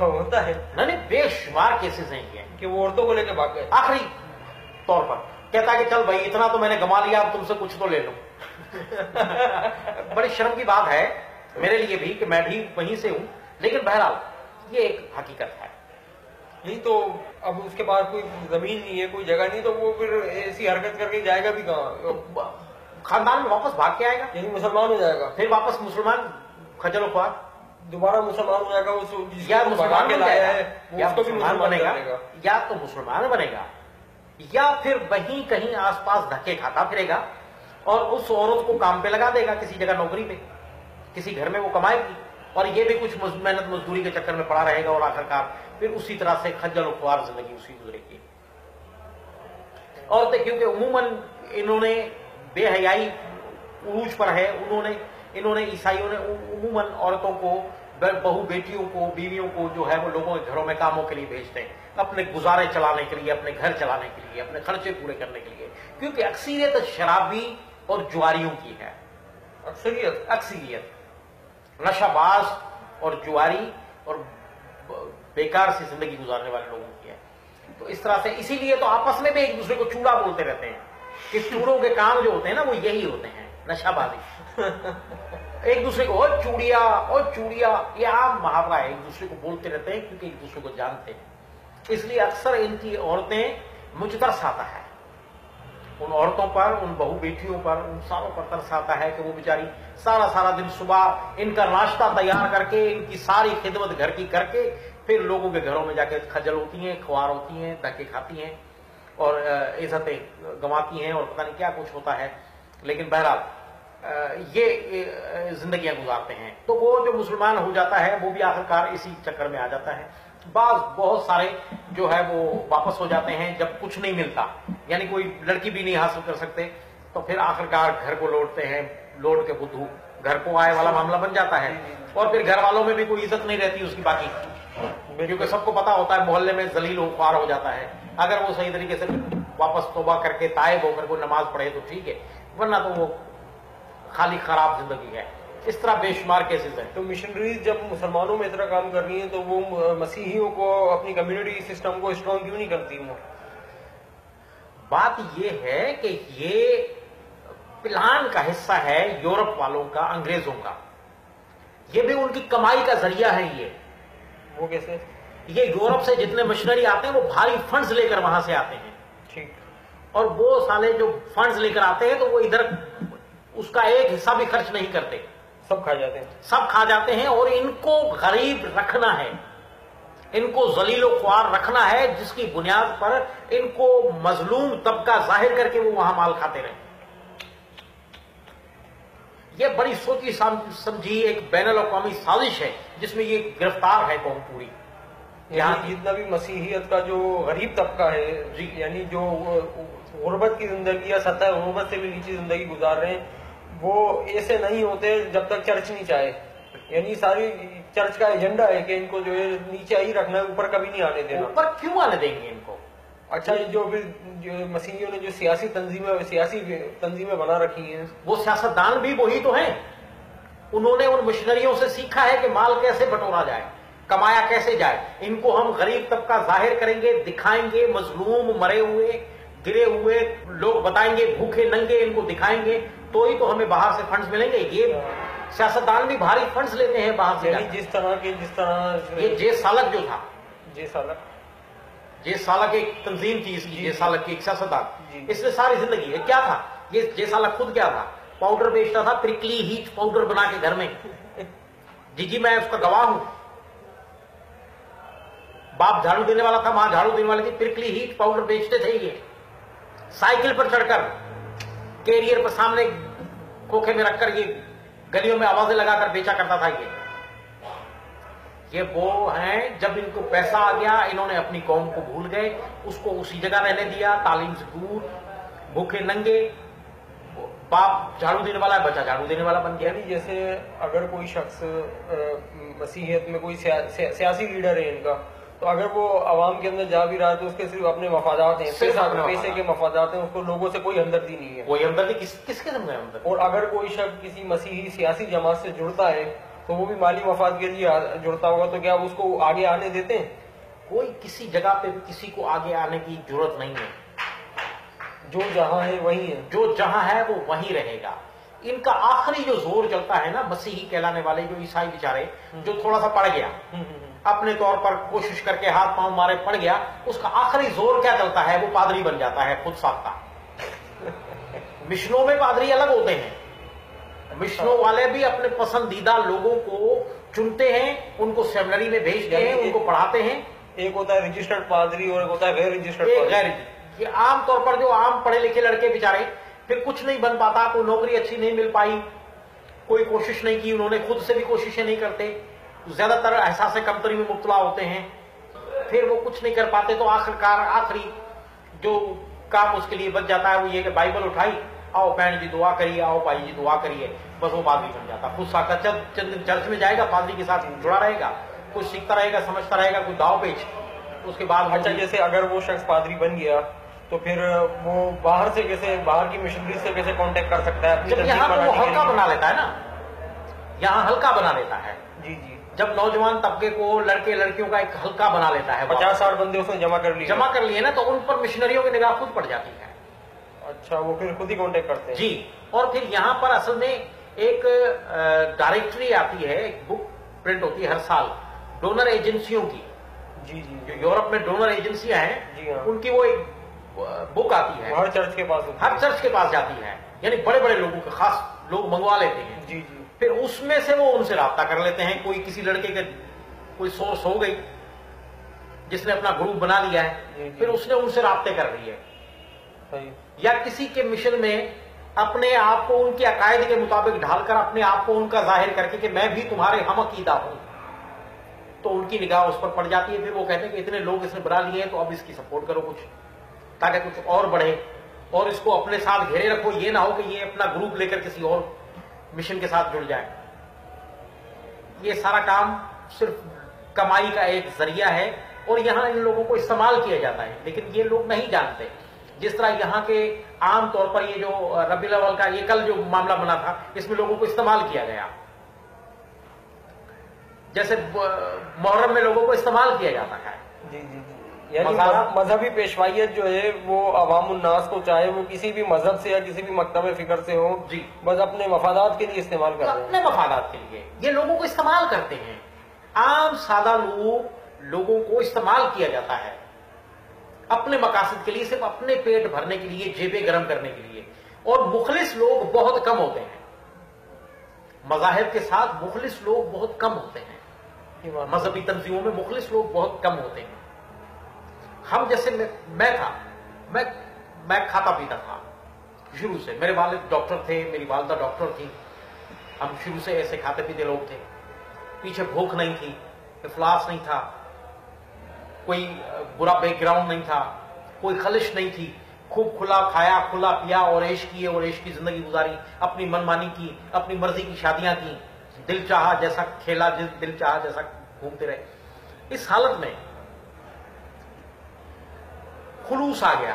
ہوتا ہے نہیں بے شمار کیسز ہیں یہ کہ وہ عورتوں کو لے کے بھاگ گئے. آخری طور پر کہتا ہے کہ چل بھائی اتنا تو میں نے گما لیا اب تم سے کچھ تو لے لوں. بڑی شرم کی بات ہے میرے لیے بھی کہ میں بھی وہیں سے ہوں, لیکن بہرحال یہ ایک حقیقت ہے. نہیں تو اب اس کے بعد کوئی زمین نہیں ہے, کوئی جگہ نہیں, تو وہ پھر ایسی حرکت کر کے جائے گا بھی کہاں؟ خاندان میں واپس بھاگ کے آئے گا, یعنی مسلمان ہو جائے گا, پھر واپس مسلمان خجل و خوار دوبارہ مسلمان ہو جائے گا. یا مسلمان کے بن لایا جائے ہے گا, یا اس کو بھی مسلمان مسلمان بنے گا, کر دے گا. یا تو مسلمان بنے گا, یا پھر وہیں کہیں آس پاس دھکے کھاتا پھرے گا اور اس عورت کو کام پہ لگا دے گا کسی جگہ نوکری پہ, کسی گھر میں وہ کمائے گی اور یہ بھی کچھ محنت مزدوری کے چکر میں پڑا رہے گا اور آخرکار پھر اسی طرح سے خجل و خوار زندگی اسی گزرے گی. اور کیونکہ عموماً انہوں نے بے حیائی عروج پر ہے, انہوں نے عیسائیوں نے عموماً عورتوں کو, بہو بیٹیوں کو, بیویوں کو جو ہے وہ لوگوں کے گھروں میں کاموں کے لیے بھیجتے ہیں, اپنے گزارے چلانے کے لیے, اپنے گھر چلانے کے لیے, اپنے خرچے پورے کرنے کے لیے, کیونکہ اکثریت شرابی اور جواریوں کی ہے. اکثریت نشہ باز اور جواری اور بیکار سی زندگی گزارنے والے لوگوں کی ہے. تو اس طرح سے اسی لیے تو آپس میں بھی ایک دوسرے کو چوڑا بولتے رہتے ہیں کہ چوڑوں کے کام جو ہوتے ہیں نا وہ یہی ہوتے ہیں, نشہ بازی. ایک دوسرے کو اور چوڑیا, یہ عام محاورہ ہے, ایک دوسرے کو بولتے رہتے ہیں کیونکہ ایک دوسرے کو جانتے ہیں. اس لیے اکثر ان کی عورتیں مجھ ترس آتا ہے, ان عورتوں پر, ان بہو بیٹیوں پر, ان ساروں پر ترس آتا ہے کہ وہ بیچاری سارا دن صبح ان کا ناشتہ تیار کر کے, ان کی ساری خدمت گھر کی کر کے پھر لوگوں کے گھروں میں جا کے خجل ہوتی ہیں, خوار ہوتی ہیں, دھکے کھاتی ہیں اور عزتیں گنواتی ہیں اور پتہ نہیں کیا کچھ ہوتا ہے. لیکن بہرحال یہ زندگیاں گزارتے ہیں. تو وہ جو مسلمان ہو جاتا ہے وہ بھی آخرکار اسی چکر میں آ جاتا ہے. بہت سارے جو ہے وہ واپس ہو جاتے ہیں جب کچھ نہیں ملتا, یعنی کوئی لڑکی بھی نہیں حاصل کر سکتے تو پھر آخرکار گھر کو لوٹتے ہیں, لوٹ کے بدھو گھر کو آئے والا معاملہ بن جاتا ہے. اور پھر گھر والوں میں بھی کوئی عزت نہیں رہتی اس کی باقی, کیونکہ سب کو پتا ہوتا ہے محلے میں ذلیل و خوار ہو جاتا ہے. اگر وہ صحیح طریقے سے واپس توبہ کر کے تائب ہو کر کوئی نماز پڑھے تو ٹھیک ہے, ورنہ تو وہ خالی خراب زندگی ہے. اس طرح بے شمار کیسز ہیں. تو مشنریز جب مسلمانوں میں اتنا کام کر رہی ہیں تو وہ مسیحیوں کو, اپنی کمیونٹی سسٹم کو اسٹرانگ کیوں نہیں کرتی وہ؟ بات یہ ہے کہ یہ پلان کا حصہ ہے یورپ والوں کا, انگریزوں کا. یہ بھی ان کی کمائی کا ذریعہ ہے. وہ کیسے؟ یہ یورپ سے جتنے مشنری آتے ہیں وہ بھاری فنڈز لے کر وہاں سے آتے ہیں, ٹھیک, اور وہ سالے جو فنڈز لے کر آتے ہیں تو وہ ادھر اس کا ایک حصہ بھی خرچ نہیں کرتے, سب کھا جاتے ہیں. سب کھا جاتے ہیں. اور ان کو غریب رکھنا ہے, ان کو ذلیل و خوار رکھنا ہے, جس کی بنیاد پر ان کو مظلوم طبقہ ظاہر کر کے وہ وہاں مال کھاتے رہیں. یہ بڑی سوچی سمجھی ایک بین الاقوامی سازش ہے جس میں یہ گرفتار ہے قوم پوری. یہاں جتنا بھی مسیحیت کا جو غریب طبقہ ہے, یعنی جو غربت کی زندگی یا سطح غربت سے بھی نیچی زندگی گزار رہے ہیں, وہ ایسے نہیں ہوتے جب تک چرچ نہیں چاہے. یعنی ساری چرچ کا ایجنڈا ہے کہ ان کو جو ہے نیچے ہی رکھنا ہے, اوپر کبھی نہیں آنے دینا. اوپر کیوں آنے دیں گے ان کو؟ اچھا, جو مسیحیوں نے جو سیاسی تنظیمیں بنا رکھی ہیں, وہ سیاستدان بھی وہی تو ہیں. انہوں نے ان مشنریوں سے سیکھا ہے کہ مال کیسے بٹورا جائے, کمایا کیسے جائے. ان کو ہم غریب طبقہ ظاہر کریں گے, دکھائیں گے, مظلوم, مرے ہوئے, گرے ہوئے لوگ بتائیں گے, بھوکے ننگے ان کو دکھائیں گے, تو ہی تو ہمیں باہر سے فنڈز ملیں گے. یہ سیاستدان بھی بھاری فنڈز لیتے ہیں باہر سے. یعنی جس طرح یہ جے سالک جو تھا, جے سالک ایک تنظیم تھی اس کی, جے سالک کی ایک سیاستدان, اس نے ساری زندگی کیا تھا, یہ جے سالک خود کیا تھا, پاؤڈر بیچتا تھا, پرکلی ہیٹ پاؤڈر بنا کے گھر میں. جی میں اس کا گواہ ہوں. باپ جھاڑو دینے والا تھا, ماں جھاڑو دینے والی تھی, پرکلی ہیٹ پاؤڈر بیچتے تھے. یہ سائیکل پر چڑھ کر کیریئر پر سامنے کھوکھے میں رکھ کر یہ گلیوں میں آوازیں لگا کر بیچا کرتا تھا. یہ وہ ہیں جب ان کو پیسہ آ گیا انہوں نے اپنی قوم کو بھول گئے, اس کو اسی جگہ رہنے دیا, تعلیم سے دور, بھوکے ننگے. باپ جھاڑو دینے والا ہے, بچہ جھاڑو دینے والا بن گیا. یعنی جیسے اگر کوئی شخص مسیحیت میں کوئی سیاسی لیڈر ہے ان کا, تو اگر وہ عوام کے اندر جا بھی رہا ہے تو اس کے صرف اپنے مفادات ہیں, پیسے کے مفادات ہیں, اس کو لوگوں سے کوئی ہمدردی نہیں ہے. کوئی ہمدردی کس قسم کا ہمدردی؟ اور اگر کوئی شخص کسی مسیحی سیاسی جماعت سے جڑتا ہے تو وہ بھی مالی مفاد کے لیے جڑتا ہوگا، تو کیا اس کو آگے آنے دیتے ہیں؟ کوئی کسی جگہ پہ بھی کسی کو آگے آنے کی ضرورت نہیں ہے، جو جہاں ہے وہی ہے، جو جہاں ہے وہ وہیں رہے گا۔ ان کا آخری جو زور چلتا ہے نا، مسیحی کہلانے والے جو عیسائی بیچارے، جو تھوڑا سا پڑ گیا اپنے طور پر کوشش کر کے ہاتھ پاؤں مارے پڑ گیا، اس کا آخری زور کیا چلتا ہے؟ وہ پادری بن جاتا ہے خود ساختہ۔ مشنوں میں پادری الگ ہوتے ہیں، مشنوں والے بھی اپنے پسندیدہ لوگوں کو چنتے ہیں، ان کو سیمنری میں بھیجتے ہیں، ان کو پڑھاتے ہیں۔ ایک ہوتا ہے رجسٹرڈ پادری اور ایک ہوتا ہے غیر رجسٹرڈ ایک پادری۔ غیر، یہ عام طور پر جو عام پڑھے لکھے لڑکے بیچارے پھر کچھ نہیں بن پاتا، کوئی نوکری اچھی نہیں مل پائی، کوئی کوشش نہیں کی انہوں نے، خود سے بھی کوششیں نہیں کرتے، زیادہ تر احساس کمتری میں مبتلا ہوتے ہیں، پھر وہ کچھ نہیں کر پاتے، تو آخرکار آخری جو کام اس کے لیے بچ جاتا ہے وہ یہ کہ بائبل اٹھائی، آؤ بہن جی دعا کریے، آؤ بھائی جی دعا کریے، بس وہ پادری بن جاتا۔ خود ساختہ چند دن چرچ میں جائے گا، پادری کے ساتھ جڑا رہے گا، کچھ سیکھتا رہے گا، سمجھتا رہے گا، کوئی داؤ پیچ، اس کے بعد اچھا، جیسے اگر وہ شخص پادری بن گیا تو پھر وہ باہر سے کیسے، باہر کی مشنری سے کیسے کانٹیکٹ کر سکتا ہے؟ جب یہاں پہ وہ ہلکا بنا لیتا ہے نا، یہاں ہلکا بنا لیتا ہے، جی جی، جب نوجوان طبقے کو لڑکے لڑکیوں کا ایک ہلکا بنا لیتا ہے، 50-60 بندے اس نے جمع کر لیے نا، تو ان پر مشنریوں کی نگاہ خود پڑ جاتی ہے۔ اچھا، وہ پھر خود ہی کانٹیکٹ کرتے ہیں؟ جی، اور پھر یہاں پر اصل میں ایک ڈائریکٹری آتی ہے، ایک بک پرنٹ ہوتی ہے ہر سال ڈونر ایجنسیوں کی، جی جی، جو یورپ میں ڈونر ایجنسیاں ہیں، جی ہاں، ان کی وہ ایک بک آتی ہے، ہر چرچ کے پاس ہوتی ہے، ہر چرچ کے پاس جاتی ہے، یعنی بڑے بڑے لوگوں کے خاص لوگ منگوا لیتے ہیں، جی جی، پھر اس میں سے وہ ان سے رابطہ کر لیتے ہیں، کوئی کسی لڑکے کے کوئی سورس ہو گئی جس نے اپنا گروپ بنا لیا ہے، پھر اس نے ان سے رابطے کر رہی ہے، صحیح، یا کسی کے مشن میں اپنے آپ کو ان کے عقائد کے مطابق ڈھال کر اپنے آپ کو ان کا ظاہر کر کے کہ میں بھی تمہارے ہم عقیدہ ہوں، تو ان کی نگاہ اس پر پڑ جاتی ہے، پھر وہ کہتے ہیں کہ اتنے لوگ اس نے بنا لیے ہیں تو اب اس کی سپورٹ کرو کچھ، تاکہ کچھ اور بڑھے، اور اس کو اپنے ساتھ گھیرے رکھو، یہ نہ ہو کہ یہ اپنا گروپ لے کر کسی اور مشن کے ساتھ جڑ جائے۔ یہ سارا کام صرف کمائی کا ایک ذریعہ ہے، اور یہاں ان لوگوں کو استعمال کیا جاتا ہے، لیکن یہ لوگ نہیں جانتے۔ جس طرح یہاں کے عام طور پر یہ جو ربیع الاول کا یہ کل جو معاملہ بنا تھا، اس میں لوگوں کو استعمال کیا گیا، جیسے محرم میں لوگوں کو استعمال کیا جاتا ہے۔ جی جی جی، یعنی مذہبی پیشوائیت جو ہے وہ عوام الناس کو، چاہے وہ کسی بھی مذہب سے یا کسی بھی مکتب فکر سے ہو، جی، بس اپنے مفادات کے لیے استعمال کر رہے ہیں، اپنے مفادات کے لیے یہ لوگوں کو استعمال کرتے ہیں۔ عام سادہ لوگوں کو استعمال کیا جاتا ہے اپنے مقاصد کے لیے، صرف اپنے پیٹ بھرنے کے لیے، جیبیں گرم کرنے کے لیے، اور مخلص لوگ بہت کم ہوتے ہیں، مذاہب کے ساتھ مخلص لوگ بہت کم ہوتے ہیں، مذہبی تنظیموں میں مخلص لوگ بہت کم ہوتے ہیں۔ ہم جیسے میں تھا، میں کھاتا پیتا تھا شروع سے، میرے والد ڈاکٹر تھے، میری والدہ ڈاکٹر تھی، ہم شروع سے ایسے کھاتے پیتے لوگ تھے، پیچھے بھوک نہیں تھی، افلاس نہیں تھا، کوئی برا بیک گراؤنڈ نہیں تھا، کوئی خلش نہیں تھی، خوب کھلا کھایا، کھلا پیا، اور عیش کیے اور عیش کی زندگی گزاری، اپنی من مانی کی، اپنی مرضی کی شادیاں کی، دل چاہا جیسا کھیلا، دل چاہا جیسا گھومتے رہے۔ اس حالت میں خلوص آ گیا،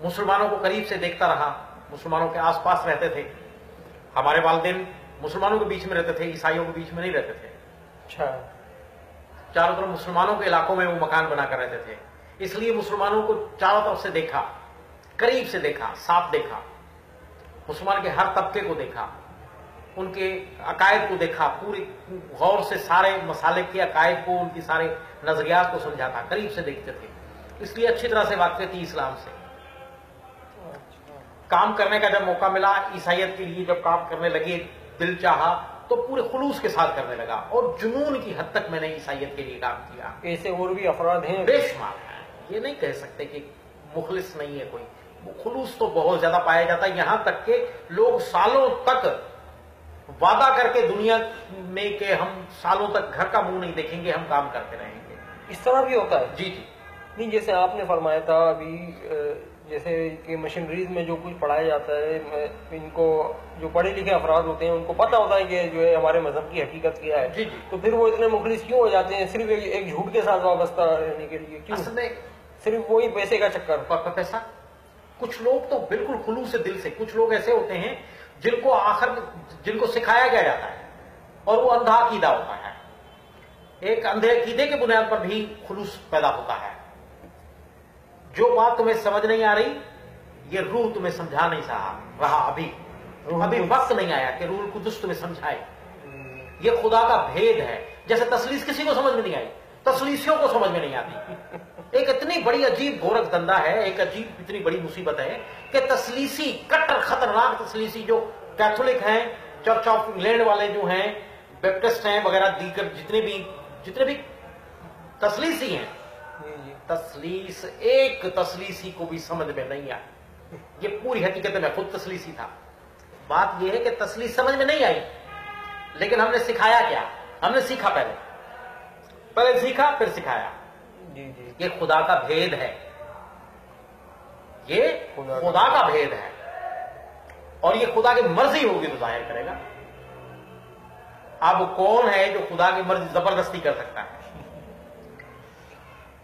مسلمانوں کو قریب سے دیکھتا رہا، مسلمانوں کے آس پاس رہتے تھے، ہمارے والدین مسلمانوں کے بیچ میں رہتے تھے، عیسائیوں کے بیچ میں نہیں رہتے تھے، اچھا، چاروں طرف مسلمانوں کے علاقوں میں وہ مکان بنا کر رہتے تھے، اس لیے مسلمانوں کو چاروں طرف سے دیکھا، قریب سے دیکھا، ساتھ دیکھا، مسلمان کے ہر طبقے کو دیکھا، ان کے عقائد کو دیکھا، پوری غور سے سارے مسالک کے عقائد کو، ان کی سارے نظریات کو سمجھا تھا، قریب سے دیکھتے تھے، اس لیے اچھی طرح سے واقف تھی اسلام سے۔ کام کرنے کا جب موقع ملا، عیسائیت کے لیے جب کام کرنے لگے، دل چاہا تو پورے خلوص کے ساتھ کرنے لگا، اور جنون کی حد تک میں نے عیسائیت کے لیے کام کیا۔ ایسے اور بھی افراد ہیں بے شمار ہیں، یہ نہیں کہہ سکتے کہ مخلص نہیں ہے کوئی، خلوص تو بہت زیادہ پایا جاتا ہے، یہاں تک کہ لوگ سالوں تک وعدہ کر کے دنیا میں کہ ہم سالوں تک گھر کا منہ نہیں دیکھیں گے، ہم کام کرتے رہیں گے۔ اس طرح بھی ہوتا ہے؟ جی جی، نہیں، جیسے آپ نے فرمایا تھا ابھی، جیسے کہ مشنریز میں جو کچھ پڑھایا جاتا ہے، ان کو جو پڑھے لکھے افراد ہوتے ہیں ان کو پتہ ہوتا ہے کہ جو ہے ہمارے مذہب کی حقیقت کیا ہے، جی جی، تو پھر وہ اتنے مخلص کیوں ہو جاتے ہیں؟ صرف ایک جھوٹ کے ساتھ وابستہ رہنے کے لیے کیوں؟ اصل میں صرف وہی پیسے کا چکر؟ پیسہ۔ کچھ لوگ تو بالکل خلوص سے دل سے، کچھ لوگ ایسے ہوتے ہیں جن کو سکھایا گیا جاتا ہے، اور وہ اندھا عقیدہ ہوتا ہے. ایک اندھے عقیدے کی بنیاد پر بھی خلوص پیدا ہوتا ہے. جو بات تمہیں سمجھ نہیں آ رہی، یہ روح تمہیں سمجھا نہیں رہا. ابھی وقت نہیں آیا کہ روح القدس تمہیں سمجھائے. یہ خدا کا بھید ہے. جیسے تسلیس کسی کو سمجھ میں نہیں آئی، تسلیسیوں کو سمجھ میں نہیں آتی. ایک اتنی بڑی عجیب گورکھ دندا ہے، ایک عجیب اتنی بڑی مصیبت ہے کہ تسلیسی، کٹر خطرناک تسلیسی جو کیتھولک ہیں، چرچ آف انگلینڈ والے جو ہیں، بیپٹسٹ ہیں وغیرہ، دیگر جتنے بھی تسلیسی ہیں، تسلیس ایک تسلیسی کو بھی سمجھ میں نہیں آئی. یہ پوری حقیقت میں خود تسلیسی تھا. بات یہ ہے کہ تسلیس سمجھ میں نہیں آئی، لیکن ہم نے سکھایا کیا؟ ہم نے سیکھا، پہلے سیکھا پھر سکھایا. یہ خدا کا بھید ہے. یہ خدا کا بھید ہے، اور یہ خدا کی مرضی ہوگی تو ظاہر کرے گا. اب کون ہے جو خدا کی مرضی زبردستی کر سکتا ہے؟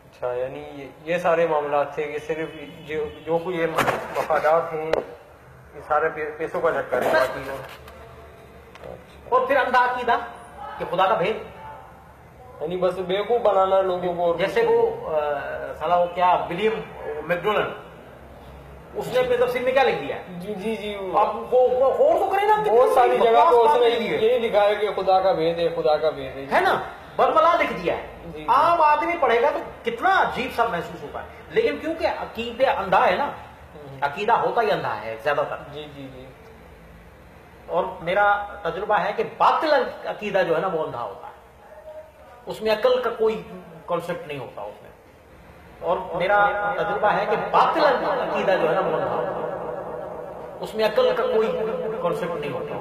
اچھا، یعنی یہ سارے معاملات تھے کہ صرف جو کوئی یہ مفادات ہیں، یہ سارے پیسوں کا چکر ہے. اور پھر اندھا عقیدہ کہ خدا کا بھید، یعنی بس بیوقوف بنانا لوگوں کو. جیسے وہ سالہ کیا ولیم میکڈونلڈ، اس نے اپنے تفسیر میں کیا لکھ دیا؟ جی آپ غور تو کریں نا، بہت ساری جگہ تو اس نے یہی لکھا ہے کہ خدا کا بھید ہے، خدا کا بھید ہے نا، برملا لکھ دیا ہے. عام آدمی پڑھے گا تو کتنا عجیب سا محسوس ہوتا ہے. لیکن کیونکہ عقیدہ اندھا ہے نا، عقیدہ ہوتا ہی اندھا ہے زیادہ تر. جی. اور میرا تجربہ ہے کہ باطل عقیدہ جو ہے نا وہ اندھا ہوتا ہے. اس میں عقل کا کوئی کانسیپٹ نہیں ہوتا اس میں. اور میرا تجربہ ہے کہ باطل عقیدہ جو ہے نا وہ اندھا ہوتا ہے. اس میں عقل کا کوئی کانسیپٹ نہیں ہوتا.